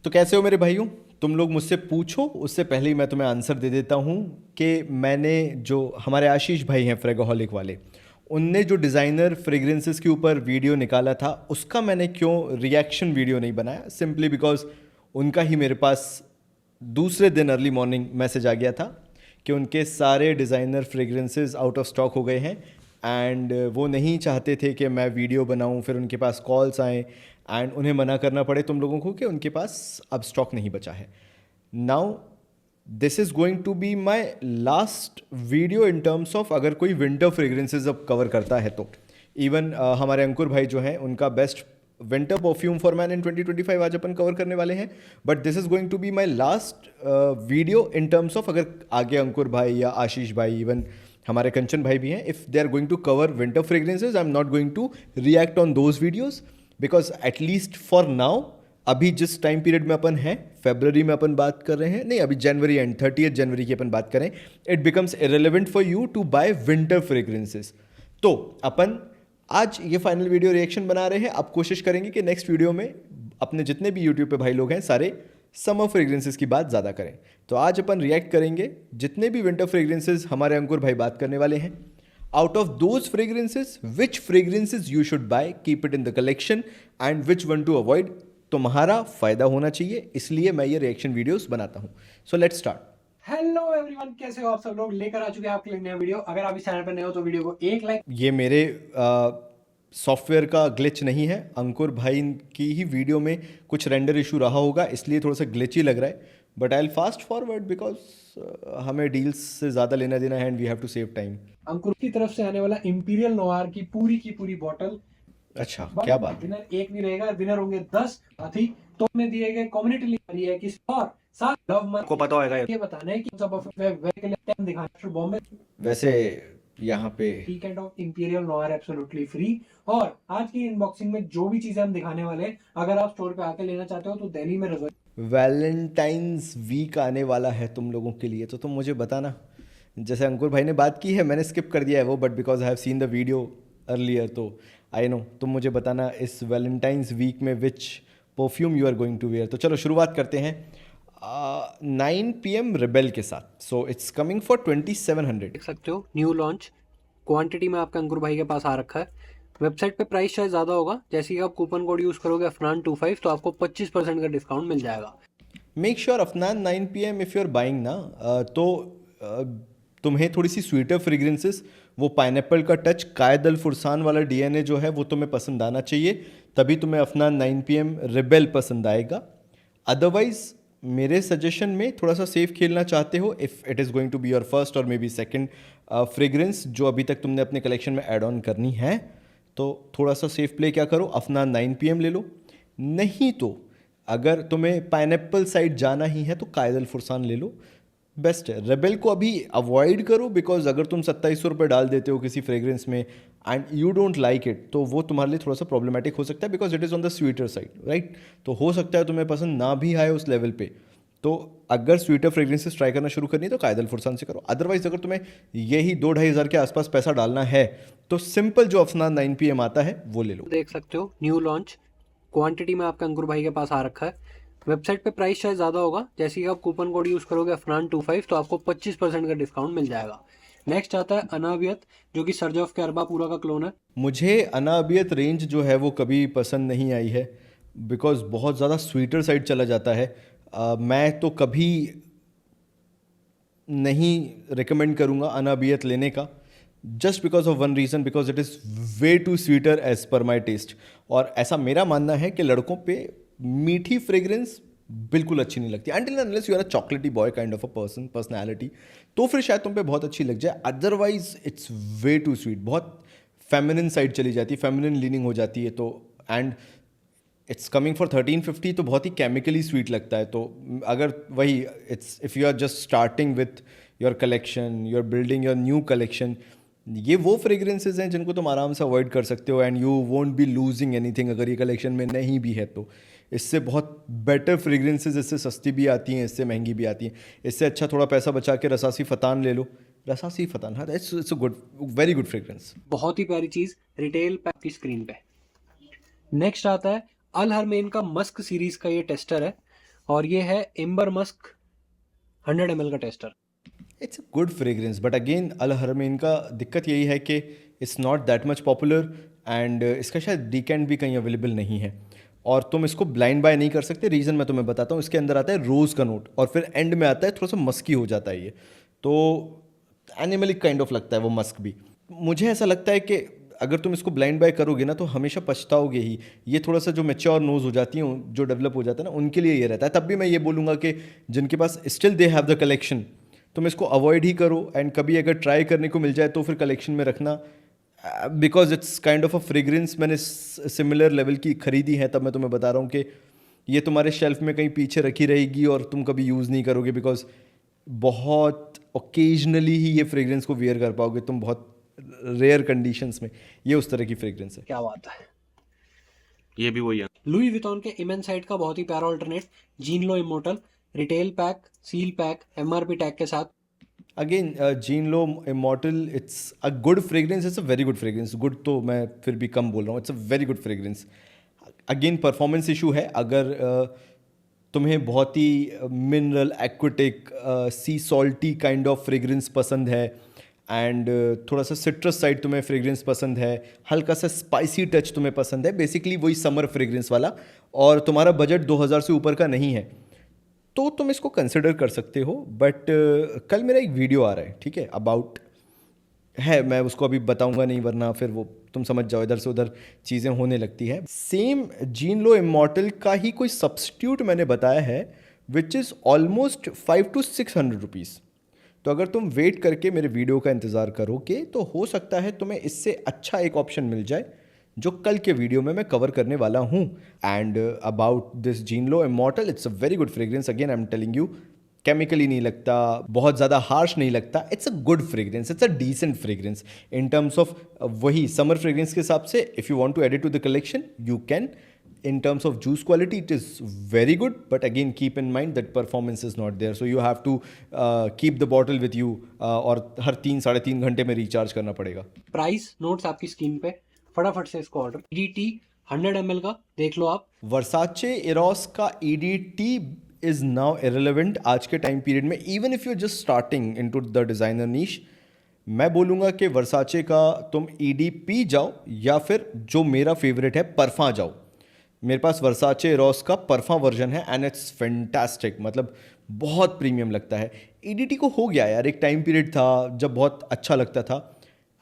तो कैसे हो मेरे भाइयों। तुम लोग मुझसे पूछो, उससे पहले ही मैं तुम्हें आंसर दे देता हूँ कि मैंने जो हमारे आशीष भाई हैं फ्रेगोहलिक वाले, उनने जो डिज़ाइनर फ्रेग्रेंसेस के ऊपर वीडियो निकाला था उसका मैंने क्यों रिएक्शन वीडियो नहीं बनाया, सिंपली बिकॉज उनका ही मेरे पास दूसरे दिन अर्ली मॉर्निंग मैसेज आ गया था कि उनके सारे designer fragrances out of stock हो गए हैं। एंड वो नहीं चाहते थे कि मैं वीडियो बनाऊं, फिर उनके पास कॉल्स आए एंड उन्हें मना करना पड़े तुम लोगों को कि उनके पास अब स्टॉक नहीं बचा है। Now this is going to be my last video in terms of अगर कोई विंटर फ्रेग्रेंसेज अब कवर करता है तो। इवन हमारे अंकुर भाई जो हैं उनका best winter perfume for man in 2025 आज अपन कवर करने वाले हैं। But this is going to be my last video in terms of अगर आगे अंकुर भाई या आशीष भाई, इवन हमारे कंचन भाई भी हैं, if they are going to cover winter fragrances I am not going to react on those videos because at least for now अभी जिस टाइम पीरियड में अपन हैं, फेबररी में अपन बात कर रहे हैं, नहीं अभी जनवरी एंड 30 जनवरी की अपन बात करें, it becomes irrelevant for you to buy winter fragrances. तो अपन आज ये फाइनल वीडियो रिएक्शन बना रहे हैं। अब कोशिश करेंगे कि नेक्स्ट वीडियो में अपने जितने भी यूट्यूब पे भाई लोग हैं सारे समर फ्रेग्रेंसेस की बात ज़्यादा करें। तो आज अपन रिएक्ट करेंगे जितने भी विंटर फ्रेग्रेंसेस हमारे अंकुर भाई बात करने वाले हैं। Out of those fragrances, which fragrances you should buy, keep it in the collection, and which one to avoid, तुम्हारा फायदा होना चाहिए, इसलिए मैं ये रिएक्शन वीडियोस बनाता हूँ। So let's start. Hello everyone, कैसे हो आप सब लोग। लेकर आ चुके हैं आपके लिए नया वीडियो। अगर आप इस चैनल पर नए हो तो वीडियो को एक लाइक। ये मेरे सॉफ्टवेयर का ग्लिच नहीं है, अंकुर भाई की ही वीडियो में कुछ रेंडर इशू रहा होगा इसलिए थोड़ा सा ग्लिच ही लग रहा है। But I will fast forward because हमें डील्स से ज़्यादा लेना देना है and we have to save time. Ankur की तरफ से आने वाला इंपीरियल नोवार की पूरी बॉटल। अच्छा, क्या बात। विनर एक नहीं रहेगा, विनर होंगे 10 साथी। तो हमने दिए गए कम्युनिटी लिंक है कि और साथ लव मंथ को पता होगा ये बताना है कि सब वे के लिए टाइम दिखाना बॉम्बे। वैसे यहाँ पे weekend of imperial Noir absolutely free. और आज की अनबॉक्सिंग में जो भी चीजें हम दिखाने वाले हैं, अगर आप स्टोर पे आके लेना चाहते हो तो दिल्ली में वैलेंटाइंस वीक आने वाला है तुम लोगों के लिए, तो तुम मुझे बताना। जैसे अंकुर भाई ने बात की है, मैंने स्किप कर दिया है वो, but because I have seen the video earlier, तो आई नो। तुम मुझे बताना इस वैलेंटाइंस वीक में which perfume you are going to wear. तो चलो शुरुआत करते हैं 9 PM रिबेल के साथ। सो इट्स कमिंग फॉर 2700। देख सकते हो न्यू लॉन्च क्वांटिटी में आपका अंकुर भाई के पास आ रखा है। वेबसाइट पे प्राइस शायद ज़्यादा होगा, जैसे कि आप कूपन कोड यूज़ करोगे अफनान25 तो आपको 25% का डिस्काउंट मिल जाएगा। Make sure Afnan 9 PM if you are buying ना, तो तुम्हें थोड़ी सी स्वीटर फ्रेग्रेंसेस, वो पाइनएप्पल का टच, कायद अल फुरसान वाला DNA जो है वो तुम्हें पसंद आना चाहिए, तभी तुम्हें अफनान 9 PM रिबेल पसंद आएगा। अदरवाइज मेरे सजेशन में थोड़ा सा सेफ खेलना चाहते हो, if it is going to be your first और मे बी सेकेंड फ्रेग्रेंस जो अभी तक तुमने अपने कलेक्शन में ऐड ऑन करनी है, तो थोड़ा सा सेफ प्ले क्या करो, अफनान 9 PM ले लो। नहीं तो अगर तुम्हें पाइनएप्पल साइड जाना ही है तो कायद अल फुरसान ले लो, बेस्ट है। रेबेल को अभी अवॉइड करो बिकॉज अगर तुम 2700 रुपये डाल देते हो किसी फ्रेग्रेंस में and you don't like it, तो वो तुम्हारे लिए थोड़ा सा प्रॉब्लमेटिक हो सकता है because it is on the sweeter side, right. तो हो सकता है तुम्हें पसंद ना भी आए उस लेवल पे। तो अगर स्वीटर फ्रेग्रेंसेस ट्राई करना शुरू करनी है तो कायद अल फुरसान से करो। अदरवाइज अगर तुम्हें यही 2-2.5 हज़ार के आसपास पैसा डालना है तो सिंपल जो अफनान 9 PM आता है वो ले लो। देख सकते हो न्यू लॉन्च क्वांटिटी में आपका अंकुर भाई के पास आ रखा है। वेबसाइट पे प्राइस शायद ज़्यादा होगा, जैसे कि आप कूपन कोड यूज़ करोगे अफनान25 तो आपको 25% का डिस्काउंट मिल जाएगा। नेक्स्ट आता है अनाबियत, जो कि सर्ज ऑफ कैरबा पूरा का क्लोन है। मुझे अनाबियत रेंज जो है वो कभी पसंद नहीं आई है बिकॉज बहुत ज़्यादा स्वीटर साइड चला जाता है। मैं तो कभी नहीं रिकमेंड करूँगा अनाबियत लेने का, just because of one reason, because it is way too sweeter as per my test. और ऐसा मेरा मानना है कि लड़कों पे मीठी फ्रेग्रेंस बिल्कुल अच्छी नहीं लगती until unless you are a chocolatey boy kind of a personality, तो फिर शायद तुम पे बहुत अच्छी लग जाए। Otherwise it's way too sweet, बहुत फेमिनिन साइड चली जाती है, फेमिनिन लीनिंग हो जाती है। तो एंड इट्स कमिंग फॉर 1350 तो बहुत ही केमिकली स्वीट लगता है। तो अगर वही it's if you are just starting with your collection, you are building your new collection, ये वो फ्रेग्रेंसेज हैं जिनको तुम आराम से अवॉइड कर सकते हो and you won't be losing anything अगर ये कलेक्शन में नहीं भी है तो। इससे बहुत बेटर फ्रेग्रेंसेज, इससे सस्ती भी आती हैं, इससे महंगी भी आती हैं। इससे अच्छा थोड़ा पैसा बचा के रसासी फतान ले लो। रसासी फतान, हाँ, it's a good, very good fragrance. बहुत ही प्यारी चीज़ रिटेल पैक की स्क्रीन पे। नेक्स्ट आता है अल हरमेन का मस्क सीरीज का ये टेस्टर है। और ये है एम्बर मस्क 100 ml का tester. It's a good fragrance but again Al Haramain का दिक्कत यही है कि it's not that much popular and इसका शायद डीकैंट भी कहीं अवेलेबल नहीं है और तुम इसको ब्लाइंड बाय नहीं कर सकते। रीज़न मैं तुम्हें बताता हूँ। इसके अंदर आता है रोज़ का नोट और फिर एंड में आता है थोड़ा सा मस्की हो जाता है ये, तो एनिमलिक काइंड ऑफ लगता है वो मस्क भी। मुझे ऐसा लगता है कि अगर तुम इसको ब्लाइंड बाय करोगे ना तो हमेशा पछताओगे ही। ये थोड़ा सा जो मैच्योर नोज हो जाती हैं, जो डेवलप हो जाता है ना, उनके लिए ये रहता है। तब भी मैं ये बोलूँगा कि जिनके पास still they have the collection, तुम इसको अवॉइड ही करो एंड कभी अगर ट्राई करने को मिल जाए तो फिर कलेक्शन में रखना, because it's kind of a fragrance. मैंने सिमिलर लेवल की खरीदी है, तब मैं तुम्हें बता रहा हूँ कि ये तुम्हारे शेल्फ में कहीं पीछे रखी रहेगी और तुम कभी यूज़ नहीं करोगे, बिकॉज बहुत ओकेजनली ही ये फ्रेग्रेंस को वियर कर पाओगे तुम, बहुत रेयर कंडीशंस में। ये उस तरह की फ्रेग्रेंस है। क्या बात है। ये भी वही है। लुई विटॉन के इमेंसाइट का बहुत ही प्यारा alternate Jean Lowe Immortel, retail pack, seal pack, MRP tag के साथ। Again Jean Lowe Immortel, it's a good fragrance, it's a very good fragrance. Good तो मैं फिर भी कम बोल रहा हूँ, it's a very good fragrance. Again performance issue है। अगर तुम्हें बहुत ही mineral, aquatic, sea salty kind of fragrance पसंद है एंड थोड़ा सा सिट्रस साइड तुम्हें फ्रेग्रेंस पसंद है, हल्का सा स्पाइसी टच तुम्हें पसंद है, बेसिकली वही समर फ्रेग्रेंस वाला, और तुम्हारा बजट 2000 से ऊपर का नहीं है, तो तुम इसको कंसिडर कर सकते हो। बट कल मेरा एक वीडियो आ रहा है, ठीक है, अबाउट है, मैं उसको अभी बताऊंगा नहीं वरना फिर वो तुम समझ जाओ इधर से उधर चीज़ें होने लगती है। सेम जीन लो इमॉर्टल का ही कोई सब्स्टिट्यूट मैंने बताया है which is almost 500 to 600 rupees. तो अगर तुम वेट करके मेरे वीडियो का इंतज़ार करोगे तो हो सकता है तुम्हें इससे अच्छा एक ऑप्शन मिल जाए जो कल के वीडियो में मैं कवर करने वाला हूँ। And about this Jean Lowe Immortel, it's a very good fragrance. Again I am telling you, chemically नहीं लगता, बहुत ज़्यादा हार्श नहीं लगता, it's a good fragrance, it's a decent fragrance in terms of वही समर फ्रेग्रेंस के हिसाब से। If you want to add it to the collection you can. In terms of juice quality, it is very good, but again keep in mind that performance is not there, so you have to keep the bottle with you और हर 3-3.5 घंटे में recharge करना पड़ेगा। Price notes आपकी screen पे, फटाफट से इसको ऑर्डर। EDT 100 ml का देख लो आप। वर्साचे इरोस का EDT is now irrelevant आज के टाइम पीरियड में, even if you're just starting into the designer niche। मैं बोलूँगा कि वर्साचे का तुम EDP जाओ या फिर जो मेरा फेवरेट है परफा जाओ। मेरे पास वर्साचे इरोस का परफा वर्जन है एंड इट्स फैंटास्टिक, मतलब बहुत प्रीमियम लगता है। EDT को हो गया यार, एक टाइम पीरियड था जब बहुत अच्छा लगता था,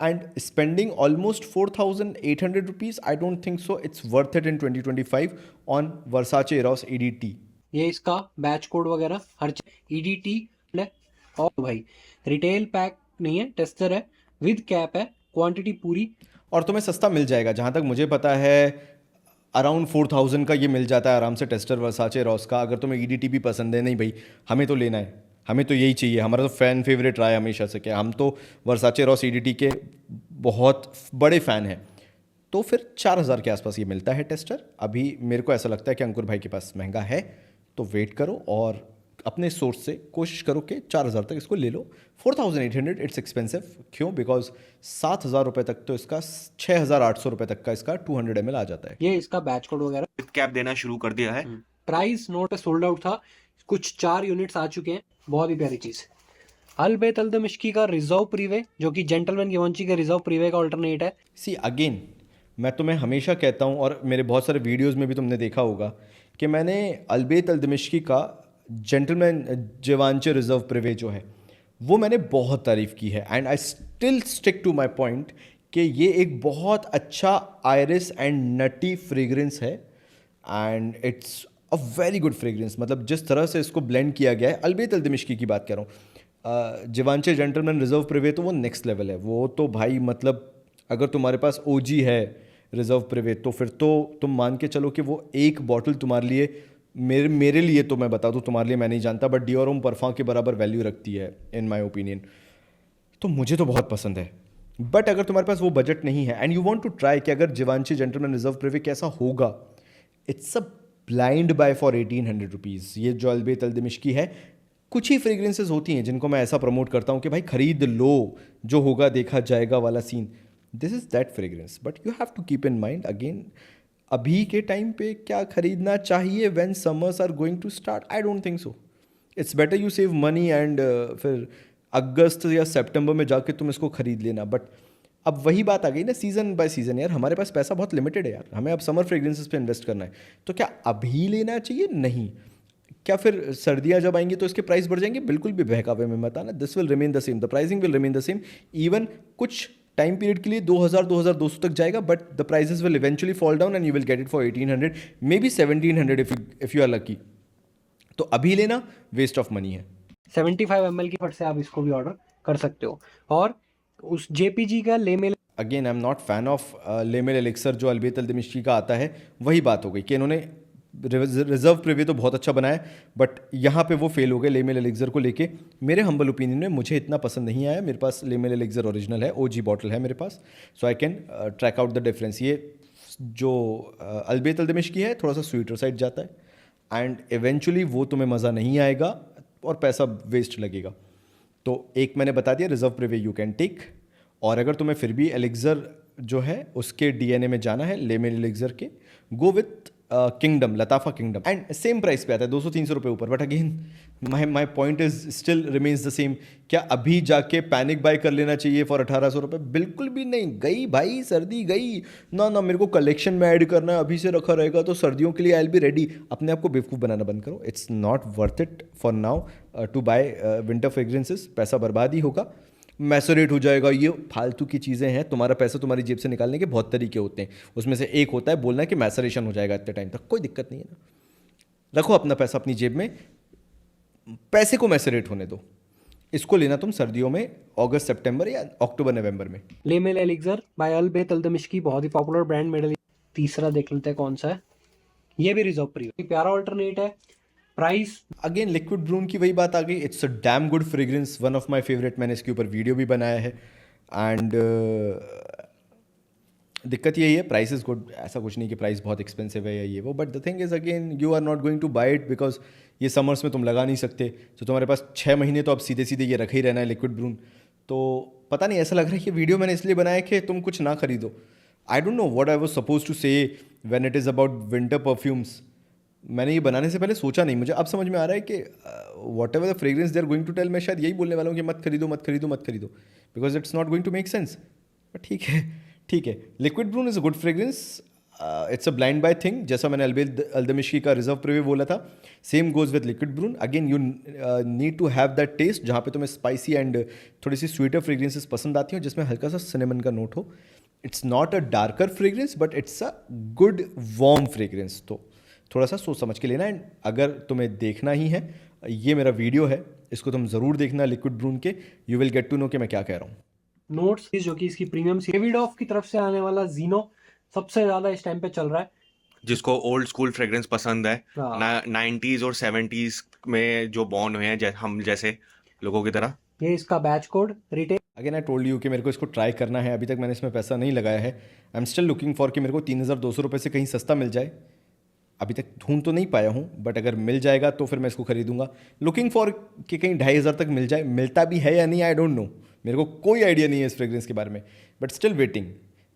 and spending almost 4800 rupees, I don't think so it's worth it in 2025 on Versace Eros EDT। ये इसका बैच कोड वगैरह हर चीज EDT है। और भाई रिटेल पैक नहीं है, टेस्टर है, विद कैप है, क्वांटिटी पूरी, और तुम्हें सस्ता मिल जाएगा। जहाँ तक मुझे पता है अराउंड 4000 का ये मिल जाता है आराम से, टेस्टर वर्साचे रॉस का। अगर तुम्हें EDT भी पसंद है, नहीं भाई हमें तो लेना है, हमें तो यही चाहिए, हमारा तो फ़ैन फेवरेट रहा है हमेशा से, क्या हम तो वर्साचे रॉस EDT के बहुत बड़े फ़ैन हैं। तो फिर 4000 के आसपास ये मिलता है टेस्टर। अभी मेरे को ऐसा लगता है कि अंकुर भाई के पास महंगा है, तो वेट करो और अपने सोर्स से कोशिश करो कि 4000 तक इसको ले लो। 4800 इट्स एक्सपेंसिव, क्यों? बिकॉज 7000 रुपये तक तो इसका, 6800 रुपये तक का इसका 200 ml आ जाता है। ये इसका बैच कोड वगैरह। कैप देना शुरू कर दिया है। प्राइस नोट पे सोल्ड आउट था, कुछ 4 यूनिट्स आ चुके हैं। बहुत ही प्यारी चीज। अलबेत अल्दमिश्की का रिजर्व प्रीवे, जो कि जेंटलमैन गिवंची के रिजर्व प्रीवे का अल्टरनेट है। सी अगेन, मैं तुम्हें हमेशा कहता हूँ और मेरे बहुत सारे वीडियोज़ में भी तुमने देखा होगा कि मैंने अलबेत अल्दमिश्की का जेंटलमैन जिवांचे रिजर्व प्रिवे जो है वो मैंने बहुत तारीफ़ की है, and I still stick to my point कि ये एक बहुत अच्छा आयरिस एंड नटी फ्रेग्रेंस है and it's a very good fragrance. मतलब जिस तरह से इसको ब्लेंड किया गया है, अलबेत अल्दमिश्की की बात कर रहा हूँ, जिवांचे जेंटलमैन रिजर्व प्रिवे तो वो नेक्स्ट लेवल है। वो तो भाई मतलब अगर तुम्हारे पास OG है रिजर्व प्रिवे तो फिर तो तुम मान के चलो कि वो एक बॉटल तुम्हारे लिए, मेरे लिए तो मैं बता दूँ, तुम्हारे लिए मैं नहीं जानता, बट डियोर होम परफ्यूम के बराबर वैल्यू रखती है इन माय ओपिनियन। तो मुझे तो बहुत पसंद है, बट अगर तुम्हारे पास वो बजट नहीं है and you want to try कि अगर जिवांची जेंटलमैन रिजर्व प्रिवे कैसा होगा, it's a blind buy for 1800 rupees. ये जो अलबेत अल्दमिश्की है, कुछ ही फ्रेग्रेंसेज होती हैं जिनको मैं ऐसा प्रमोट करता हूँ कि भाई खरीद लो, जो होगा देखा जाएगा वाला scene. This is that fragrance, but you have to keep in mind again, अभी के टाइम पे क्या खरीदना चाहिए when summers are going to start? I don't think so. It's better you save money and फिर अगस्त या सितंबर में जाके तुम इसको खरीद लेना. बट अब वही बात आ गई ना, सीज़न बाय सीज़न. यार हमारे पास पैसा बहुत लिमिटेड है यार, हमें अब समर फ्रेग्रेंसेस पे इन्वेस्ट करना है. तो क्या अभी लेना चाहिए? नहीं. क्या फिर सर्दियाँ जब आएंगी तो इसके प्राइस बढ़ जाएंगे? बिल्कुल भी बहकावे में मत आना. This will remain the same, the pricing will remain the same. Even कुछ टाइम पीरियड के लिए 2000 2200 तक जाएगा, but the prices will eventually fall down and you will get it for 1800, maybe 1700 you are are लकी. तो अभी लेना waste of money है. 75 ml की फट से आप इसको भी ऑर्डर कर सकते हो. और उस जेपीजी का Le Male again I am not fan of Le Male Elixir जो अलबेत अल्दमिश्की का आता है. वही बात हो गई कि इन्होंने रिजर्व प्रीव्यू तो बहुत अच्छा बनाया, बट यहाँ पे वो फेल हो गए लेमेल एलिक्सर को लेके. मेरे हम्बल ओपिनियन में मुझे इतना पसंद नहीं आया. मेरे पास लेमेल एलिक्सर ओरिजिनल है, ओजी बॉटल है मेरे पास, so I can track out the difference. ये जो अलबेत अल्दमिश्की है थोड़ा सा स्वीटर साइड जाता है एंड इवेंचुअली वो तुम्हें मज़ा नहीं आएगा और पैसा वेस्ट लगेगा. तो एक मैंने बता दिया, reserve preview you can take. और अगर तुम्हें फिर भी एलिक्सर जो है उसके डीएनए में जाना है, लेमेल एलिक्सर के, go with kingdom, लताफा kingdom. And same price पे आता है, 200-300 रुपये ऊपर. But again my point is still remains the same. क्या अभी जाके पैनिक बाय कर लेना चाहिए फॉर 1800 रुपये? बिल्कुल भी नहीं. गई भाई सर्दी गई ना ना, मेरे को कलेक्शन में ऐड करना है, अभी से रखा रहेगा तो सर्दियों के लिए आई विल बी रेडी. अपने आप को बेवकूफ़ बनाना बंद करो. It's not worth it for now to buy winter fragrances. पैसा बर्बाद ही होगा, मैसरेट हो जाएगा. ये फालतू की चीज़ें हैं. तुम्हारा पैसा तुम्हारी जेब से निकालने के बहुत तरीके होते हैं, उसमें से एक होता है बोलना कि मैसरेशन हो जाएगा इतने टाइम तक. कोई दिक्कत नहीं है ना, रखो अपना पैसा अपनी जेब में, पैसे को मैसरेट होने दो. इसको लेना तुम सर्दियों में, अगस्त सितंबर या अक्टूबर नवंबर में. लेमेल एलिक्सर बाय अलबेत अल्दमिश्की, बहुत ही पॉपुलर ब्रांड मेडल. तीसरा देख लेते हैं कौन सा है. ये भी रिजर्व प्रीव्यू, प्यारा ऑल्टरनेट है. प्राइस अगेन लिक्विड ब्रून की वही बात आ गई. It's a dam good fragrance, one of my favourite. मैंने इसके ऊपर वीडियो भी बनाया है. एंड दिक्कत यही है, प्राइस इज गुड. ऐसा कुछ नहीं कि प्राइस बहुत एक्सपेंसिव है या ये वो, but the thing is again you are not going to buy it because ये समर्स में तुम लगा नहीं सकते. तो तुम्हारे पास 6 महीने तो अब सीधे सीधे ये रखे ही रहना है लिक्विड ब्रून. तो पता नहीं, ऐसा लग रहा है कि वीडियो मैंने इसलिए बनाया कि तुम कुछ ना खरीदो. I don't know what I was suppose to say when it is about winter perfumes. मैंने ये बनाने से पहले सोचा नहीं. मुझे अब समझ में आ रहा है कि whatever the fragrance they are going to tell, मैं शायद यही बोलने वाला हूँ कि मत खरीदो मत खरीदो मत खरीदो, because it's not going to make sense. But ठीक है ठीक है. Liquid Brun is a good fragrance. It's a blind buy thing. जैसा मैंने अलबेत अल्दमिश्की का रिजर्व प्रीव्यू बोला था, same goes with Liquid Brun. Again you need to have that taste जहाँ पे तुम्हें स्पाइसी एंड थोड़ी सी स्वीटर फ्रेग्रेंसेस पसंद आती हो, जिसमें हल्का सा सिनेमन का नोट हो. It's not a darker fragrance but it's a good warm fragrance. तो थोड़ा सा सोच समझ के लेना. एंड अगर तुम्हें देखना ही है, ये मेरा वीडियो है, इसको तुम ज़रूर देखना लिक्विड ब्रून के. You will get to know कि मैं क्या कह रहा हूँ. नोट्स जो कि इसकी प्रीमियम डेविडॉफ की तरफ से आने वाला जीनो सबसे ज्यादा इस टाइम पे चल रहा है. जिसको ओल्ड स्कूल फ्रेग्रेंस पसंद है, हाँ. 90s और 70s में जो बॉर्न हुए हैं हम जैसे लोगों की तरह. ये इसका batch code retail. Again I told you कि मेरे को इसको ट्राई करना है. अभी तक मैंने इसमें पैसा नहीं लगाया है. I am still looking for कि मेरे को 3200 रुपये से कहीं सस्ता मिल जाए. अभी तक ढूंढ तो नहीं पाया हूँ, बट अगर मिल जाएगा तो फिर मैं इसको खरीदूंगा. लुकिंग फॉर कि कहीं 2500 तक मिल जाए. मिलता भी है या नहीं आई डोंट नो, मेरे को कोई आइडिया नहीं है इस फ्रेग्रेंस के बारे में, but still waiting.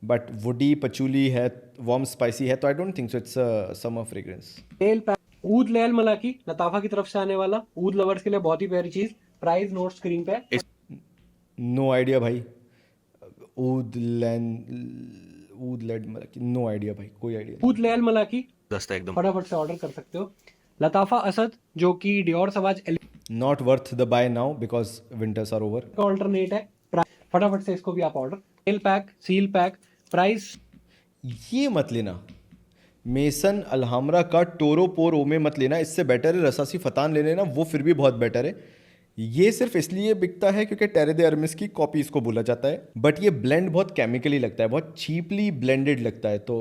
But woody पचूली है, वार्म स्पाइसी है, तो आई don't think so it's a summer fragrance. तेल पैक ऊद लैल मलाकी लताफा की तरफ से आने वाला. ऊद लवर्स के लिए बहुत ही प्यारी चीज. प्राइस नोट स्क्रीन पे. नो आइडिया भाई. ऊद लेड मलाकी, नो आइडिया भाई, कोई आइडिया. ऊद लैल मलाकी दस्ता एकदम. फटाफट से ऑर्डर कर सकते हो. लताफा असद जो कि Dior Sauvage not worth the buy now because winters are over. का ऑल्टरनेट है. फटाफट से इसको भी आप ऑर्डर. तेल पैक, सील पैक. प्राइस ये मत लेना. मेसन अल्हामरा का टोरो पोर ओमे मत लेना. इससे बेटर है रसासी फतान ले लेना, वो फिर भी बहुत बेटर है. ये सिर्फ इसलिए बिकता है क्योंकि टेरे दे अरमिस की कॉपी इसको बोला जाता है, बट ये ब्लेंड बहुत केमिकली लगता है, बहुत चीपली ब्लेंडेड लगता है, तो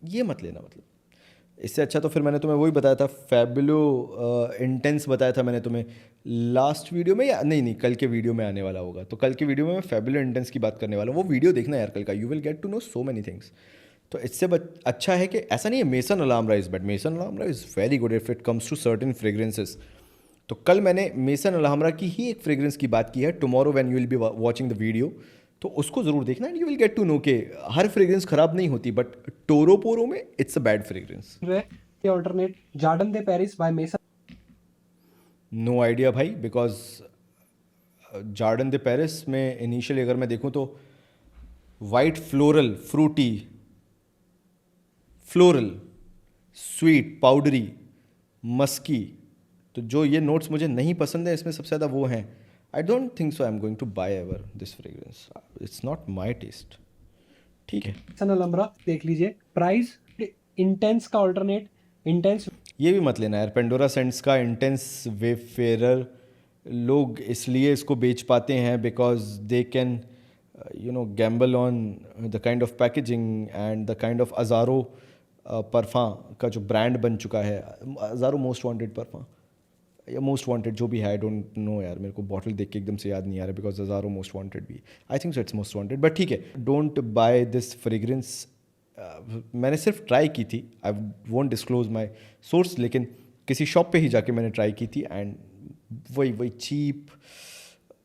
ये मत लेना. मतलब इससे अच्छा तो फिर मैंने तुम्हें वही बताया था, फैबुलो इंटेंस बताया था मैंने तुम्हें लास्ट वीडियो में, या नहीं कल के वीडियो में आने वाला होगा. तो कल के वीडियो में मैं फैबुलो इंटेंस की बात करने वाला हूँ. वो वीडियो देखना यार कल का, you will get to know so many things. तो इससे अच्छा है कि ऐसा नहीं है Maison Alhambra is bad. Maison Alhambra is very good if it comes to certain fragrances. तो कल मैंने मेसन अल्हामरा की ही एक फ्रेग्रेंस की बात की है, tomorrow when you will be watching the video. तो उसको ज़रूर देखना and you will get to know कि हर फ्रेग्रेंस ख़राब नहीं होती, बट टोरो पोरो में इट्स अ बैड फ्रेग्रेंस। ये alternate Jardin de Paris by Maison. No idea भाई, बिकॉज जार्डन दे पेरिस में इनिशियली अगर मैं देखूं तो white floral, fruity, floral, sweet, powdery, musky, तो जो ये नोट्स मुझे नहीं पसंद है इसमें सबसे ज़्यादा वो हैं। I don't think so I am going to buy ever this fragrance, it's not my taste. ठीक है, अलम्ब्रा देख लीजिए, प्राइस इंटेंस का ऑल्टरनेट इंटेंस। ये भी मत लेना यार, पेंडोरा सेंट्स का इंटेंस वेफेरर लोग इसलिए इसको बेच पाते हैं because they can gamble on the kind of packaging and the kind of Azzaro parfum का जो ब्रांड बन चुका है। अजारो मोस्ट वांटेड परफा या मोस्ट वांटेड जो भी है, आई डोंट नो यार, मेरे को बॉटल देख के एकदम से याद नहीं आ रहा बिकॉज अजारो मोस्ट वांटेड भी, आई think so it's most wanted, but ठीक है, डोंट बाय दिस फ्रेग्रेंस। मैंने सिर्फ ट्राई की थी, I won't disclose my source, लेकिन किसी शॉप पे ही जाके मैंने ट्राई की थी एंड वही चीप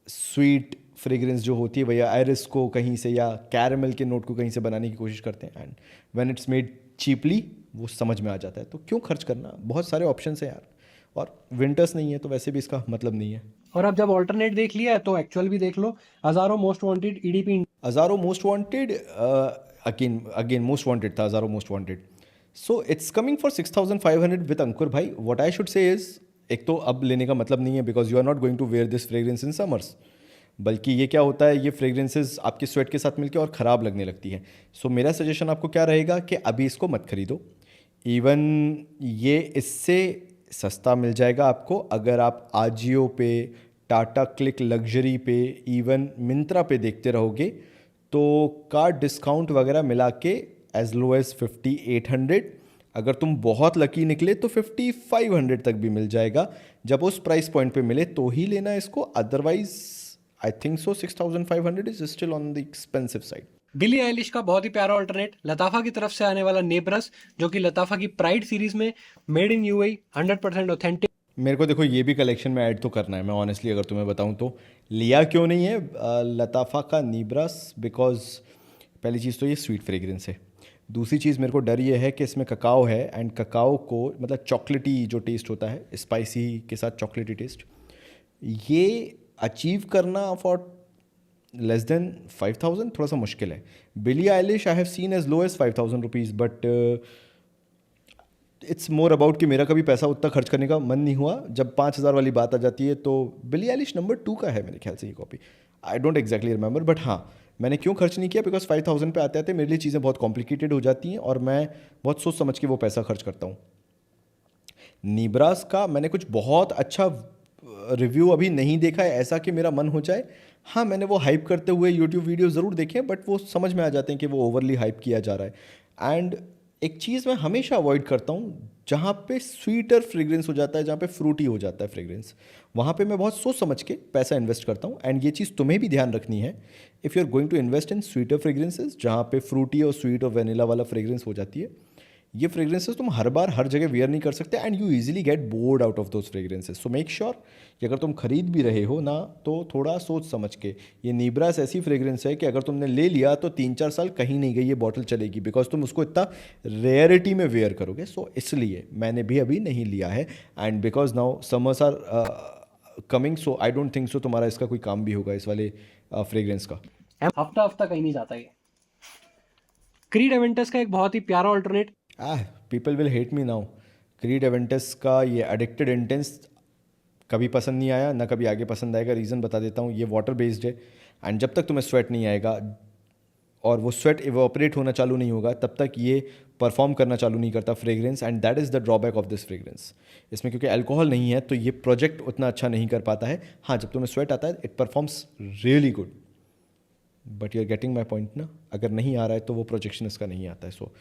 स्वीट फ्रेग्रेंस जो होती है भैया, आयरिस को कहीं से या कैरमल के नोट को कहीं से बनाने की कोशिश करते हैं and when it's made cheaply वो समझ में आ जाता है। तो क्यों खर्च करना, बहुत सारे ऑप्शंस हैं यार, और विंटर्स नहीं है तो वैसे भी इसका मतलब नहीं है। और अब जब ऑल्टरनेट देख लिया है तो एक्चुअल भी देख लो, Azzaro Most Wanted EDP. Azzaro Most Wanted again Most Wanted था Azzaro Most Wanted, so it's coming for 6500 with Ankur भाई। What I should say is, एक तो अब लेने का मतलब नहीं है because you are not going to wear this fragrance in summers, बल्कि ये क्या होता है, ये फ्रेग्रेंसेस आपके स्वेट के साथ मिलकर और ख़राब लगने लगती है। सो मेरा सजेशन आपको क्या रहेगा कि अभी इसको मत खरीदो, इवन ये इससे सस्ता मिल जाएगा आपको अगर आप आजियो पे, टाटा क्लिक लग्जरी पे, इवन मिंत्रा पे देखते रहोगे तो कार्ड डिस्काउंट वगैरह मिला के एज लो एज 5800, अगर तुम बहुत लकी निकले तो 5500 तक भी मिल जाएगा। जब उस प्राइस पॉइंट पे मिले तो ही लेना इसको, otherwise I think so 6500 is still on the expensive side. Billie Eilish का बहुत ही प्यारा ऑल्टरनेट लताफा की तरफ से आने वाला नेब्रस, जो कि लताफा की प्राइड सीरीज में मेड इन यूएई 100% ऑथेंटिक। मेरे को देखो ये भी कलेक्शन में ऐड तो करना है, मैं ऑनेस्टली अगर तुम्हें बताऊं तो लिया क्यों नहीं है लताफा का नीब्रस, बिकॉज पहली चीज़ तो ये स्वीट फ्रेग्रेंस है, दूसरी चीज़ मेरे को डर ये है कि इसमें ककाओ है एंड ककाओ को मतलब चॉकलेटी जो टेस्ट होता है, स्पाइसी के साथ चॉकलेटी टेस्ट, ये अचीव करना फॉर लेस देन 5000 थोड़ा सा मुश्किल है। Billie Eilish I have seen as low as 5000 rupees, but it's more about कि मेरा कभी पैसा उतना खर्च करने का मन नहीं हुआ। जब 5000 वाली बात आ जाती है तो बिली आइलिश नंबर 2 का है मेरे ख्याल से ये copy, I don't exactly remember, but हाँ मैंने क्यों खर्च नहीं किया बिकॉज 5000 पे आते आते मेरे लिए चीज़ें बहुत कॉम्प्लिकेटेड हो जाती हैं और मैं बहुत सोच समझ के वो पैसा खर्च करता हूँ। नीब्रास का मैंने कुछ बहुत अच्छा रिव्यू अभी नहीं देखा है ऐसा कि मेरा मन हो जाए। हाँ मैंने वो हाइप करते हुए यूट्यूब वीडियो ज़रूर देखे हैं, बट वो समझ में आ जाते हैं कि वो ओवरली हाइप किया जा रहा है। एंड एक चीज़ मैं हमेशा अवॉइड करता हूँ जहाँ पे स्वीटर फ्रेग्रेंस हो जाता है, जहाँ पे फ्रूटी हो जाता है फ्रेग्रेंस, वहाँ पे मैं बहुत सोच समझ के पैसा इन्वेस्ट करता हूँ। एंड ये चीज़ तुम्हें भी ध्यान रखनी है, if you are going to invest in sweeter fragrances जहाँ पे फ्रूटी और स्वीट और वेनिला वाला फ्रेग्रेंस हो जाती है, ये फ्रेग्रेंसेस तुम हर बार हर जगह वेयर नहीं कर सकते and you easily get bored out of those fragrances. So make sure कि अगर तुम खरीद भी रहे हो ना तो थोड़ा सोच समझ के। ये नीब्रास ऐसी फ्रेग्रेंस है कि अगर तुमने ले लिया तो 3-4 साल कहीं नहीं गई ये बॉटल चलेगी, बिकॉज तुम उसको इतना रेयरिटी में वेयर करोगे। सो इसलिए मैंने भी अभी नहीं लिया है and because now summers are coming, so I don't think so तुम्हारा इसका कोई काम भी होगा इस वाले फ्रेग्रेंस का। हफ्ता हफ्ता कहीं नहीं जाता ये। क्रीड एवेंटस का एक बहुत ही प्यारा alternate. People will hate me now. Creed Aventus का ये एडिक्टेड इंटेंस कभी पसंद नहीं आया, ना कभी आगे पसंद आएगा। रीज़न बता देता हूँ, ये वाटर बेस्ड है एंड जब तक तुम्हें स्वेट नहीं आएगा और वो स्वेट इवोपरेट होना चालू नहीं होगा तब तक ये परफॉर्म करना चालू नहीं करता fragrance, and that is the drawback of this fragrance. इसमें क्योंकि अल्कोहल नहीं है तो ये प्रोजेक्ट उतना अच्छा नहीं कर पाता है। हाँ जब तुम्हें स्वेट आता है it performs really good, but you are getting my point ना। अगर नहीं आ रहा है तो वो प्रोजेक्शन इसका नहीं आता है। सो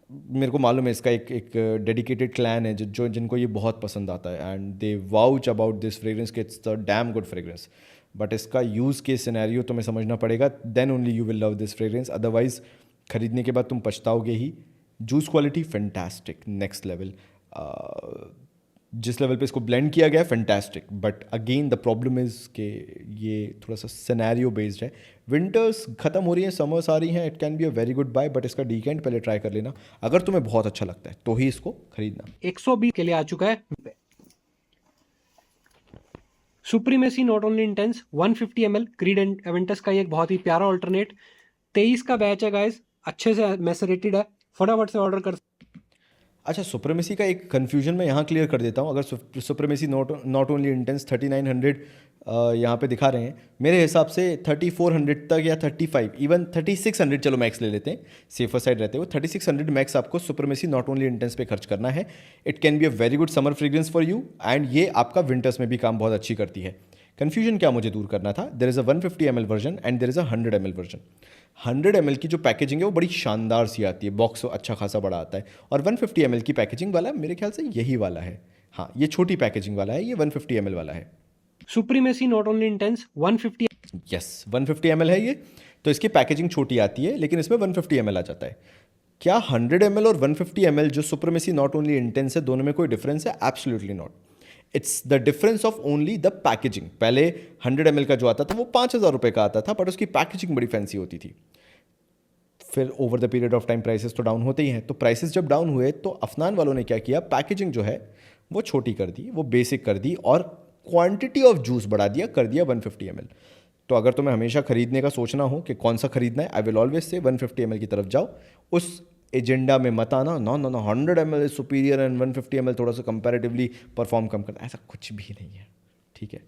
मेरे को मालूम है इसका एक डेडिकेटेड क्लैन है जो जिनको ये बहुत पसंद आता है and they vouch about this fragrance कि it's the damn good fragrance, but इसका यूज़ के सिनेरियो तुम्हें समझना पड़ेगा, then only you will love this fragrance, otherwise खरीदने के बाद तुम पछताओगे ही। Juice quality fantastic, next level, जिस लेवल पे इसको ब्लेंड किया गया है fantastic, but again the problem is कि ये थोड़ा सा सिनेरियो बेस्ड है। विंटर्स ख़त्म हो रही हैं, समर्स आ रही हैं, it can be a very good buy, but इसका डीकेंट पहले ट्राई कर लेना। अगर तुम्हें बहुत अच्छा लगता है तो ही इसको खरीदना। 120 के लिए आ चुका है। Supremacy not only intense 150 ml creed Aventus का ये एक बहुत ही प्यारा ऑल्टरनेट 23 का बैच है गाइस, अच्छे से मैसरेटेड है, फटाफट से ऑर्डर कर। अच्छा, सुप्रीमेसी का एक कन्फ्यूजन मैं यहाँ क्लियर कर देता हूँ। अगर सुप्रीमेसी नॉट ओनली इंटेंस 3900 यहाँ पे दिखा रहे हैं, मेरे हिसाब से 3400 तक या 35 इवन 3600 चलो मैक्स ले लेते हैं, सेफर साइड रहते हुए 3600 मैक्स आपको सुप्रीमेसी नॉट ओनली इंटेंस पे खर्च करना है। It can be a very good summer fragrance for you and ये आपका विंटर्स में भी काम बहुत अच्छी करती है। कन्फ्यूजन क्या मुझे दूर करना था, there is a 150 ml version and there is a 100 ml version. 100 ml की जो पैकेजिंग है वो बड़ी शानदार सी आती है, बॉक्स अच्छा खासा बड़ा आता है, और 150 ml की पैकेजिंग वाला मेरे ख्याल से यही वाला है। हाँ, ये छोटी पैकेजिंग वाला है, ये 150 ml वाला है। Supremacy not only intense 150 yes 150 ml है ये, तो इसकी पैकेजिंग छोटी आती है लेकिन इसमें 150 ml आ जाता है। क्या 100 ml और 150 ml जो सुप्रीमेसी नॉट ओनली इंटेंस है दोनों में कोई डिफरेंस है? Absolutely not. It's the difference of only the packaging. पहले 100 ml का जो आता था वो 5000 रुपये का आता था, बट उसकी पैकेजिंग बड़ी फैंसी होती थी। फिर over the period of time prices तो डाउन होते ही हैं, तो प्राइसेस जब डाउन हुए तो अफनान वालों ने क्या किया, पैकेजिंग जो है वो छोटी कर दी, वो बेसिक कर दी, और क्वांटिटी ऑफ जूस बढ़ा दिया, कर दिया 150 ml। तो अगर तुम्हें हमेशा खरीदने का सोचना हो कि कौन सा खरीदना है, I will always say 150 ml की तरफ जाओ। उस एजेंडा में मत आना, no no no 100 ml is superior and 150 ml थोड़ा सा कंपैरेटिवली परफॉर्म कम करता है, ऐसा कुछ भी नहीं है। ठीक है,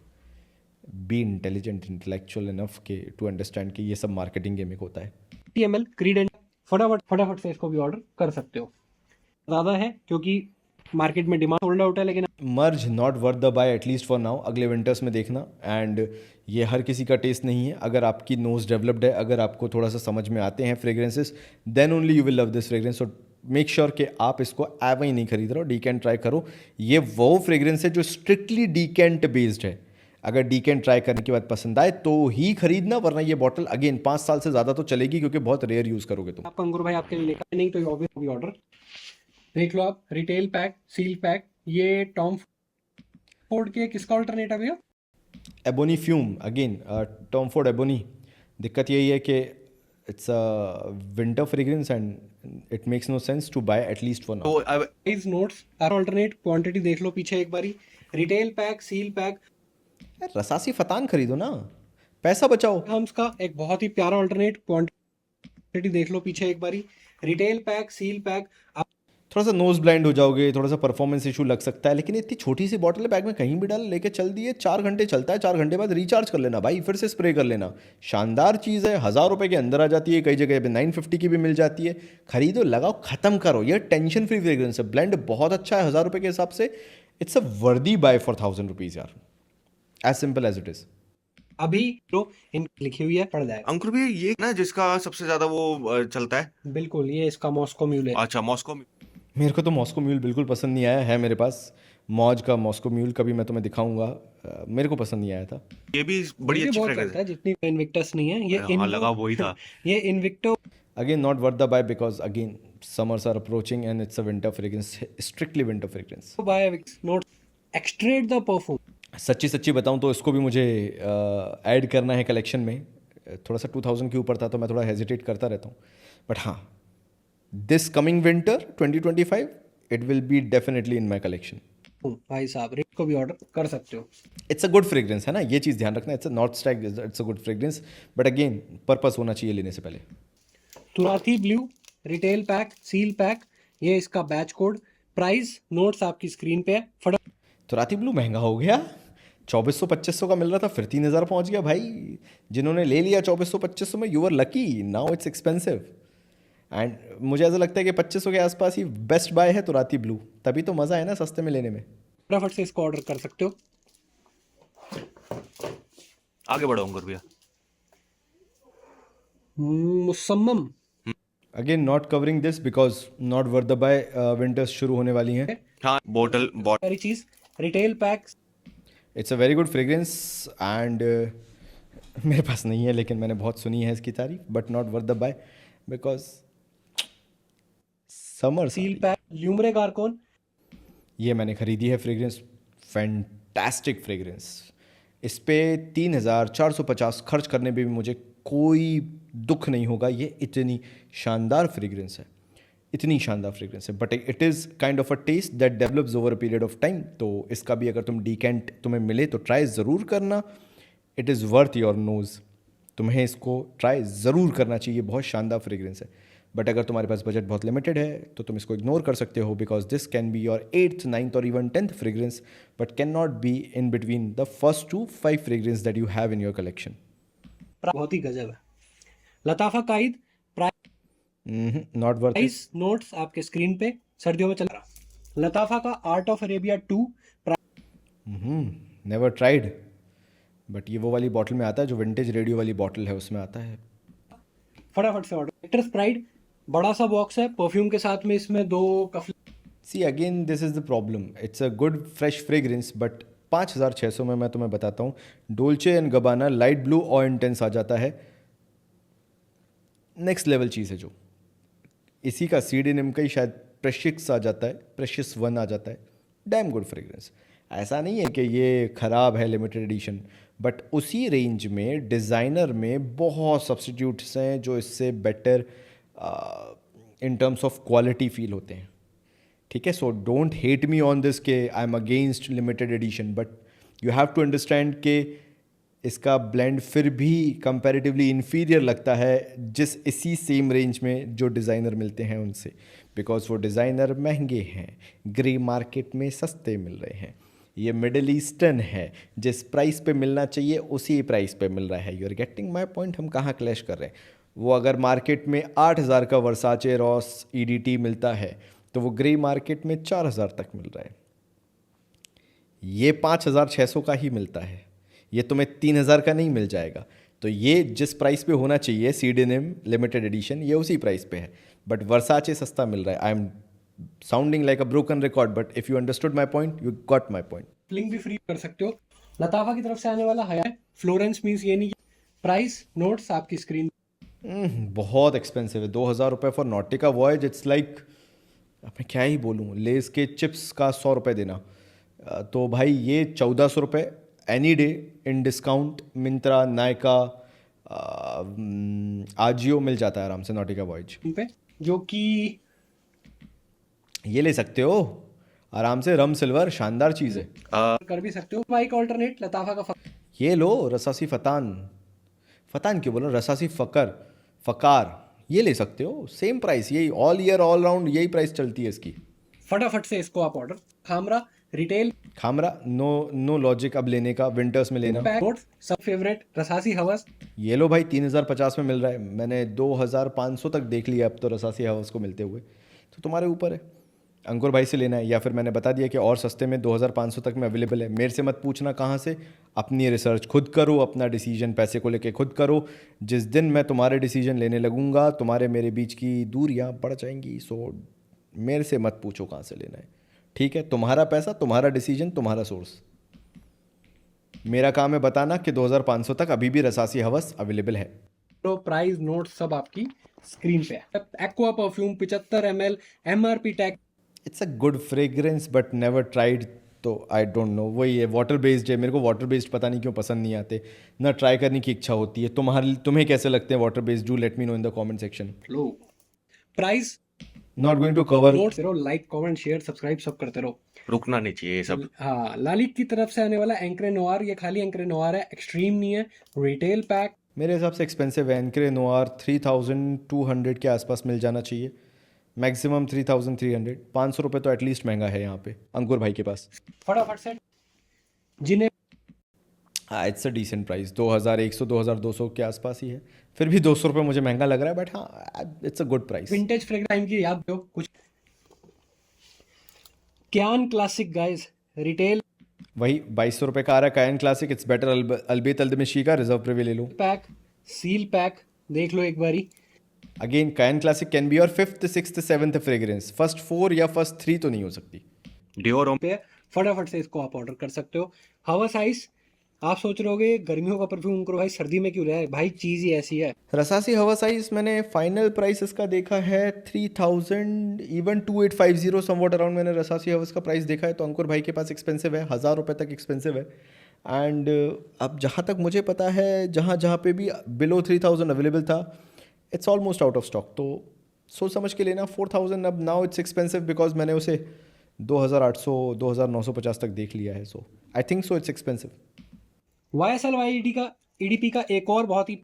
बी इंटेलिजेंट, इंटेलेक्चुअल इनफ के टू अंडरस्टैंड कि ये सब मार्केटिंग गेमिंग होता है। ml क्रीड एंड फटाफट से इसको भी ऑर्डर कर सकते हो। ज़्यादा है क्योंकि मार्केट में डिमांड सोल्ड आउट है, लेकिन merge not worth the buy at least for now, अगले विंटर्स में देखना। एंड ये हर किसी का टेस्ट नहीं है। अगर आपकी नोज डेवलप्ड है, अगर आपको थोड़ा सा समझ में आते हैं fragrances, then only you will love this fragrance. So make sure कि आप इसको एवर ही नहीं खरीद रहे हो, डीकेंट ट्राई करो। ये वो फ्रेग्रेंस है जो स्ट्रिक्टली डीकेंट बेस्ड है। अगर डीकेंट ट्राई करने के बाद पसंद आए तो ही खरीदना, वरना ये बॉटल अगेन 5 साल से ज़्यादा तो चलेगी, क्योंकि बहुत रेयर यूज़ करोगे तुम। आप अंकुर भाई आपके लिए लेकर नहीं तो ऑब्वियस भी ऑर्डर देख लो आप। रिटेल पैक, सील पैक, ये टॉम फोर्ड के किसका ऑल्टरनेट है भैया? Ebony fume, again Tom Ford Ebony. दिक्कत यही है कि it's a winter fragrance and it makes no sense to buy at least for now. तो अब प्राइस नोट्स ऑल्टरनेट क्वांटिटी देख लो पीछे एक बारी। रिटेल पैक, सील पैक, रसासी फतान खरीदो ना, पैसा बचाओ। हम्स का एक बहुत ही प्यारा ऑल्टरनेट क्वांटिटी देख लो पीछे एक बारी। रिटेल पैक, सील पैक, आप थोड़ा सा नोज ब्लाइंड हो जाओगे, थोड़ा सा परफॉर्मेंस इशू लग सकता है, लेकिन इतनी छोटी सी बॉटल है, बैग में कहीं भी डाल, लेके चल दिए, 4 घंटे चलता है। 4 घंटे बाद रिचार्ज कर लेना भाई, फिर से स्प्रे कर लेना। शानदार चीज़ है, 1000 रुपये के अंदर आ जाती है, कई जगह पे 950 की भी मिल जाती है। खरीदो, लगाओ, ख़त्म करो। ये टेंशन फ्री फ्रेग्रेंस है, ब्लेंड बहुत अच्छा है 1000 रुपये के हिसाब से। It's a worthy buy for 1000 rupees यार, as simple as it is. अभी जो इन लिखी हुई है पढ़ जाएगा। अंकुर भैया ये ना जिसका सबसे ज्यादा वो चलता है। बिल्कुल, ये इसका मॉस्को म्यूल है। अच्छा, मॉस्को में। मेरे को तो मॉस्को म्यूल बिल्कुल पसंद नहीं आया है, मेरे पास मौज का मॉस्को म्यूल, कभी मैं तुम्हें दिखाऊंगा। मेरे को पसंद नहीं आया था। ये भी बड़ी ये भी अच्छी बहुत फ्रेग्रेंस चलता है, जितनी इनविक्टस नहीं है ये है। हाँ, लगा वही था। ये Invicto Again, not worth the buy because again summers are approaching and it's a winter fragrance, strictly winter fragrance. By note extrait the perfume. सच्ची सच्ची बताऊं तो इसको भी मुझे ऐड करना है कलेक्शन में। थोड़ा सा 2000 के ऊपर था तो मैं थोड़ा हेजिटेट करता रहता हूँ, बट हाँ, this coming winter 2025 it will be definitely in my collection. भाई साहब रेट को भी ऑर्डर कर सकते हो। इट्स अ गुड फ्रेग्रेंस है ना, ये चीज़ ध्यान रखना। It's a not stag, it's a good fragrance, but again purpose होना चाहिए लेने से पहले। Turathi blue retail pack, seal pack, ये इसका बैच कोड, प्राइस नोट्स आपकी स्क्रीन पे है। फटाफट तो राती ब्लू महंगा हो गया, 2400-2500 का मिल रहा था, फिर 3000 पहुंच गया भाई। जिन्होंने ले लिया 2400-2500 में, you are lucky, now it's expensive. And मुझे ऐसा लगता है कि 2500 के आसपास ही बेस्ट बाय है तो राती ब्लू, तभी तो मज़ा है ना सस्ते में लेने में। फटाफट से इसको ऑर्डर कर सकते हो। आगे बढ़ो अंकुर भैया। Musamam again not covering this because not worth the buy, winters शुरू होने वाली हैं। हाँ, बॉटल सारी चीज retail pack. It's a very good fragrance and मेरे पास नहीं है, लेकिन मैंने बहुत सुनी है इसकी तारीफ, but not worth the buy because summer seal pack Lumiere Garcon. ये मैंने ख़रीदी है फ्रेग्रेंस, फैंटास्टिक फ्रेग्रेंस। इस पे 3,450 खर्च करने पे भी मुझे कोई दुख नहीं होगा। ये इतनी शानदार फ्रेग्रेंस है, इतनी शानदार फ्रेग्रेंस है, but it is kind of a taste that develops over a period of time. तो इसका भी अगर तुम डिकेंट तुम्हें मिले तो ट्राई ज़रूर करना। It is worth your nose, तुम्हें इसको ट्राई ज़रूर करना चाहिए। बहुत शानदार फ्रेग्रेंस है, बट अगर तुम्हारे पास बजट बहुत लिमिटेड है तो तुम इसको इग्नोर कर सकते हो, because this can be your 8th 9th और even 10th fragrance, but can not be in between the first 2-5 fragrance that you have in your collection. बहुत ही गजब है। Lattafa Qaed not worth it. Price notes आपके screen पे सर्दियों में चल रहा। लताफा का art of Arabia 2 never tried, but ये वो वाली बॉटल में आता है जो विंटेज रेडियो वाली बॉटल है, उसमें आता है। फटाफट से ऑर्डर। एक्ट्रेस प्राइड बड़ा सा बॉक्स है परफ्यूम के साथ में, इसमें 2 कफ। See again this is the problem, it's a good fresh fragrance, but 5,600 में मैं तुम्हें बताता हूँ Dolce and Gabbana Light Blue और इंटेंस आ जाता है। नेक्स्ट लेवल चीज़ है जो इसी का सीडेनिम का ही शायद प्रेशियस आ जाता है, प्रेशियस 1 आ जाता है। Damn good fragrance. ऐसा नहीं है कि ये ख़राब है लिमिटेड एडिशन, बट उसी रेंज में डिज़ाइनर में बहुत सब्स्टिट्यूट्स हैं जो इससे better in terms of quality feel होते हैं। ठीक है, so don't hate me on this के I am against limited edition, but you have to understand कि इसका ब्लेंड फिर भी कंपैरेटिवली इन्फीरियर लगता है जिस इसी सेम रेंज में जो डिज़ाइनर मिलते हैं उनसे, बिकॉज वो डिज़ाइनर महंगे हैं, ग्रे मार्केट में सस्ते मिल रहे हैं। ये मिडल ईस्टर्न है, जिस प्राइस पे मिलना चाहिए उसी प्राइस पे मिल रहा है। You are getting my point. हम कहाँ क्लैश कर रहे हैं? वो अगर मार्केट में 8,000 का वर्साचे रॉस EDT मिलता है तो वो ग्रे मार्केट में 4,000 तक मिल रहा है। ये 5,600 का ही मिलता है, ये तुम्हें 3,000 का नहीं मिल जाएगा। तो ये जिस प्राइस पे होना चाहिए सीडेनिम लिमिटेड एडिशन, ये उसी प्राइस पे है, बट वर्साचे सस्ता मिल रहा है। I am sounding like a broken record, but if you understood my point, you got my point. Link भी फ्री कर सकते हो। लताफा की तरफ से आने वाला है फ्लोरेंस मीन्स ये नहीं। प्राइस नोट्स आपकी स्क्रीन। बहुत एक्सपेंसिव है, 2,000 रुपये फॉर नॉटिका वॉयज। इट्स लाइक अब मैं क्या ही बोलूँ, लेस के चिप्स का 100 रुपये देना। तो भाई ये 1,400 रुपये any day in discount. Myntra, Nykaa, Ajio मिल जाता है आराम से नॉटिका वॉयज पे, जो कि ये ले सकते हो आराम से। रम सिल्वर शानदार चीज़ है, कर भी सकते हो। माइक ऑल्टरनेट लताफा का ये लो। रसासी फतान, फतान क्यों बोलो, रसासी फकार, ये ले सकते हो। सेम प्राइस, यही ऑल ईयर ऑल राउंड यही प्राइस चलती है इसकी। फटाफट से इसको आप order. Khamrah retail Khamrah no logic अब लेने का, विंटर्स में लेना। नोट्स सब फेवरेट रसासी हवस। ये लो भाई 3,050 में मिल रहा है, मैंने 2,500 तक देख लिया अब तो रसासी हवस को मिलते हुए। तो तुम्हारे ऊपर है, अंकुर भाई से लेना है या फिर मैंने बता दिया कि और सस्ते में 2,500 तक में अवेलेबल है। मेरे से मत पूछना कहाँ से, अपनी रिसर्च खुद करो, अपना डिसीजन पैसे को लेके खुद करो। जिस दिन मैं तुम्हारे डिसीजन लेने लगूंगा तुम्हारे मेरे बीच की दूरियां बढ़ जाएंगी। सो मेरे से मत पूछो कहाँ से लेना है, ठीक है? तुम्हारा पैसा, तुम्हारा डिसीजन, तुम्हारा सोर्स। मेरा काम है बताना कि 2,500 तक अभी भी रसासी हवस अवेलेबल है। तो प्राइस नोट सब आपकी स्क्रीन पे है। Aqua perfume 75 ml MRP tag. It's a good fragrance but never tried, तो आई डोंट नो। वही है, वाटर बेस्ड है। मेरे को वाटर बेस्ड पता नहीं क्यों पसंद नहीं आते, ना ट्राई करने की इच्छा होती है। तुम्हें कैसे लगते हैं water based? Do let me know in the comment section. Low price not going to cover. Notes करो, लाइक कमेंट शेयर सब्सक्राइब सब करते रहो। रुकना नहीं चाहिए ये सब। हाँ, लालित की तरफ से आने वाला एंक्रे नोआर, ये खाली एंक्रे नोआर है, एक्सट्रीम नहीं है। रिटेल पैक मेरे हिसाब से एक्सपेंसिव है। एंक्रे नोआर 3,200 के आसपास मिल जाना चाहिए, मैक्सिमम 3,300। 500 रुपये तो एटलीस्ट महंगा है यहाँ पे अंकुर भाई के पास। फटाफट से जिन्हें इट्स अ डिसेंट प्राइस, 2,100 2,200 के आसपास ही है। फिर भी 200 रुपये मुझे महंगा लग रहा है, बट हाँ it's a good price. Vintage fragrance time की याद दो कुछ। क्यान क्लासिक गाइस रिटेल वही 2,200 रुपये का आ रहा है कायन क्लासिक। इट्स बेटर अलबेत अल्दमिशी का रिजर्व प्रीवी ले लो। पैक सील पैक देख लो एक बारी। अगेन कायन classic can be your 5th 6th 7th fragrance, first 4 या फर्स्ट 3 तो नहीं हो सकती। डियोर पे फटाफट से इसको आप ऑर्डर कर सकते हो। हवा साइज आप सोच रहे होगे गर्मियों का परफ्यूम अंकुर भाई सर्दी में क्यों रहा है, भाई चीज़ ही ऐसी है। रसासी हवा साइज मैंने फाइनल प्राइस इसका देखा है 3000 इवन 2850 समवॉट अराउंड मैंने रसासी हवस का प्राइस देखा है। तो अंकुर भाई के पास एक्सपेंसिव है, 1000 रुपये तक एक्सपेंसिव है। एंड अब जहाँ तक मुझे पता है जहाँ जहाँ पे भी बिलो 3000 अवेलेबल था it's almost out of stock. तो सोच समझ के लेना। 4000 अब नाउ इट्स एक्सपेंसिव बिकॉज मैंने उसे 2800 2950 तक देख लिया है। So I think so it's expensive. YSL YED का EDP का एक और बहुत ही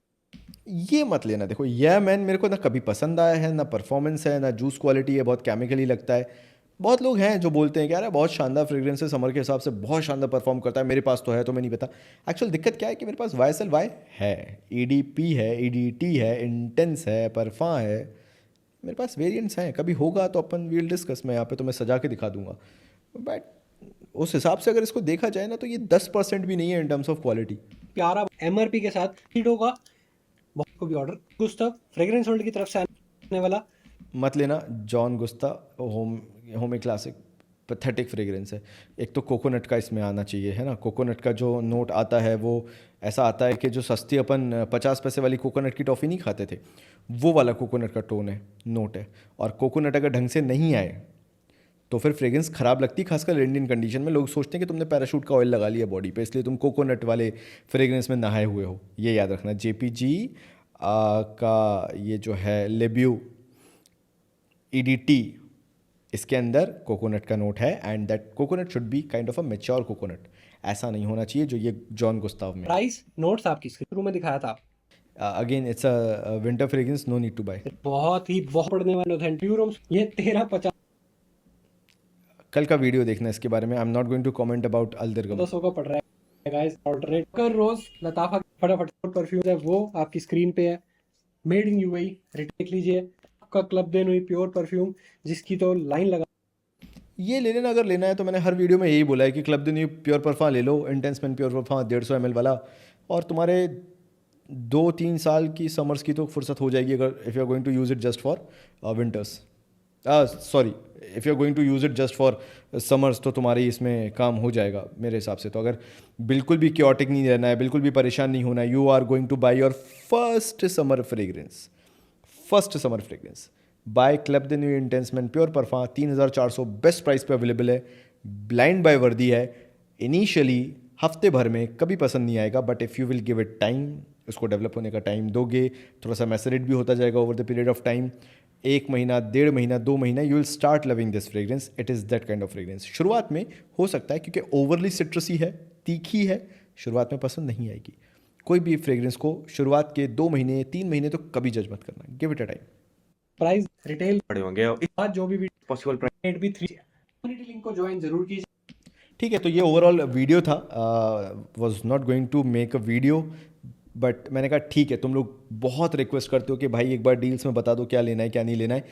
ये मत लेना। देखो यह मैन मेरे को ना कभी पसंद आया है, ना परफॉर्मेंस है, ना जूस क्वालिटी है, बहुत केमिकली लगता है। बहुत लोग हैं जो बोलते हैं कि यार बहुत शानदार फ्रेग्रेंस है, समर के हिसाब से बहुत शानदार परफॉर्म करता है, मेरे पास तो है तो मैं नहीं पता। एक्चुअल दिक्कत क्या है कि मेरे पास YSL Y है, EDP है, EDT है, इंटेंस है, परफा है, मेरे पास वेरिएंट्स हैं। कभी होगा तो अपन वील डिस्कस, मैं यहाँ पे तुम्हें सजा के दिखा दूंगा। बट उस हिसाब से अगर इसको देखा जाए ना तो ये 10% भी नहीं है इन टर्म्स ऑफ क्वालिटी। प्यारा MRP के साथ हीडो का बहुत को भी ऑर्डर गुस्ताव फ्रेग्रेंस वर्ल्ड की तरफ से आने वाला मत लेना। जॉन गुस्ता होम क्लासिक पैथेटिक फ्रेग्रेंस है। एक तो कोकोनट का इसमें आना चाहिए, है ना। कोकोनट का जो नोट आता है वो ऐसा आता है कि जो सस्ती अपन 50 पैसे वाली कोकोनट की टॉफ़ी नहीं खाते थे, वो वाला कोकोनट का टोन है, नोट है। और कोकोनट अगर ढंग से नहीं आए तो फिर फ्रेग्रेंस ख़राब लगती, खासकर इंडियन कंडीशन में। लोग सोचते हैं कि तुमने पैराशूट का ऑयल लगा लिया बॉडी पे इसलिए तुम कोकोनट वाले फ्रेग्रेंस में नहाए हुए हो। ये याद रखना। JPG का ये जो है लेब्यू EDT, इसके अंदर कोकोनट का नोट है and that coconut should be kind of a mature coconut. ऐसा नहीं होना चाहिए जो ये जॉन गुस्ताव में। प्राइस नोट्स आपकी शुरू में दिखाया था। Again it's a winter fragrance, no need to buy. बहुत पड़ने वाले ऑथेंटिक ये 1350 कल का वीडियो देखना इसके बारे में। I am not going to comment about अल्दरगम। का पड़ रहा है गाइस। ऑल्टरनेट कर रोज लताफा फटाफट परफ्यूम है वो आपकी स्क्रीन पे है, मेड इन UAE। देख लीजिए आपका क्लब देन हुई प्योर परफ्यूम जिसकी तो लाइन लगा। ये ले लेना अगर लेना है तो। मैंने हर वीडियो में यही बोला है कि क्लब द न्यू प्योर परफा ले लो, इंटेंस मैन प्योर परफा 150 ml वाला, और तुम्हारे 2-3 साल की समर्स की तो फुर्सत हो जाएगी अगर if you are going to use it just for winters. Sorry, if you are going to use it just for summers तो तुम्हारी इसमें काम हो जाएगा मेरे हिसाब से। तो अगर बिल्कुल भी क्योटिक नहीं रहना है, बिल्कुल भी परेशान नहीं होना है, you are going to buy your first summer fragrance by Club de Nuit intense man pure parfum. 3400 best price पे अवेलेबल है, ब्लाइंड बाय वर्दी है। इनिशियली हफ्ते भर में कभी पसंद नहीं आएगा, but if you will give it time, उसको डेवलप होने का टाइम दोगे, थोड़ा सा मैसरेट भी होता जाएगा over the period of time, 1 महीना, 1.5 महीना, 2 महीना, you will start loving this fragrance. It is that kind of fragrance. शुरुआत में हो सकता है क्योंकि ओवरली सिट्रसी है, तीखी है, शुरुआत में पसंद नहीं आएगी। कोई भी फ्रेग्रेंस को शुरुआत के 2 महीने 3 महीने तो कभी जज मत करना, give it a time. Price retail पड़े होंगे और के बाद जो भी पॉसिबल प्राइस रेट भी 3 कम्युनिटी लिंक को ज्वाइन जरूर कीजिए। ठीक है, तो ये ओवरऑल वीडियो था। Was not going to make a video, but मैंने कहा ठीक है, तुम लोग बहुत रिक्वेस्ट करते हो कि भाई एक बार डील्स में बता दो क्या लेना है क्या नहीं लेना है,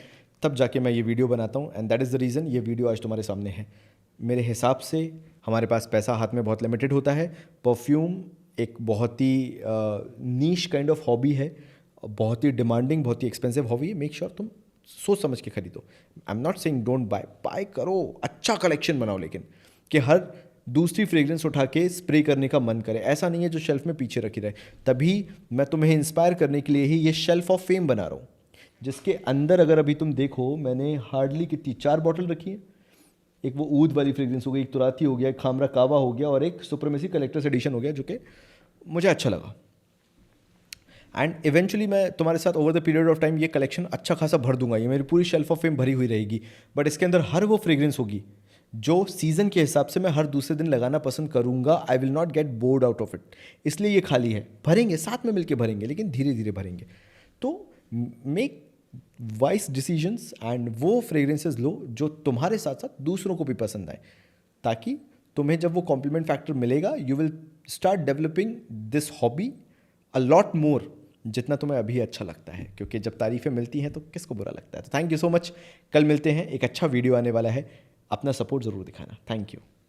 तब जाके मैं ये वीडियो बनाता हूँ। And that is the reason ये वीडियो आज तुम्हारे सामने है। मेरे हिसाब से हमारे पास पैसा हाथ में बहुत लिमिटेड होता है। परफ्यूम एक बहुत ही नीश काइंड ऑफ हॉबी है, बहुत ही डिमांडिंग, बहुत ही एक्सपेंसिव हॉबी है। मेक श्योर तुम सोच समझ के खरीदो। आई am not saying don't buy करो, अच्छा कलेक्शन बनाओ, लेकिन कि हर दूसरी फ्रेग्रेंस उठा के स्प्रे करने का मन करे। ऐसा नहीं है जो शेल्फ में पीछे रखी रहे। तभी मैं तुम्हें इंस्पायर करने के लिए ही ये शेल्फ ऑफ फेम बना रहा हूँ, जिसके अंदर अगर अभी तुम देखो मैंने हार्डली कितनी 4 बॉटल रखी है। एक वो ऊद वाली फ्रेग्रेंस हो गई, एक तुराती हो गया, एक खामरा कावा हो गया, और एक सुप्रीमेसी कलेक्टर्स एडिशन हो गया, जो कि मुझे अच्छा लगा। एंड इवेंचुअली मैं तुम्हारे साथ over the period of time ये कलेक्शन अच्छा खासा भर दूंगा। ये मेरी पूरी शेल्फ ऑफ फेम भरी हुई रहेगी, बट इसके अंदर हर वो फ्रेग्रेंस होगी जो सीज़न के हिसाब से मैं हर दूसरे दिन लगाना पसंद करूंगा। I will not get bored out of it, इसलिए ये खाली है। भरेंगे, साथ में मिलके भरेंगे, लेकिन धीरे धीरे भरेंगे। तो मेक वाइस डिसीजंस एंड वो फ्रेग्रेंसेस लो जो तुम्हारे साथ साथ दूसरों को भी पसंद आए, ताकि तुम्हें जब वो कॉम्प्लीमेंट फैक्टर मिलेगा you will start developing this hobby a lot more, जितना तुम्हें अभी अच्छा लगता है। क्योंकि जब तारीफ़ें मिलती हैं तो किसको बुरा लगता है। तो थैंक यू सो मच। कल मिलते हैं, एक अच्छा वीडियो आने वाला है। अपना सपोर्ट ज़रूर दिखाना। Thank you.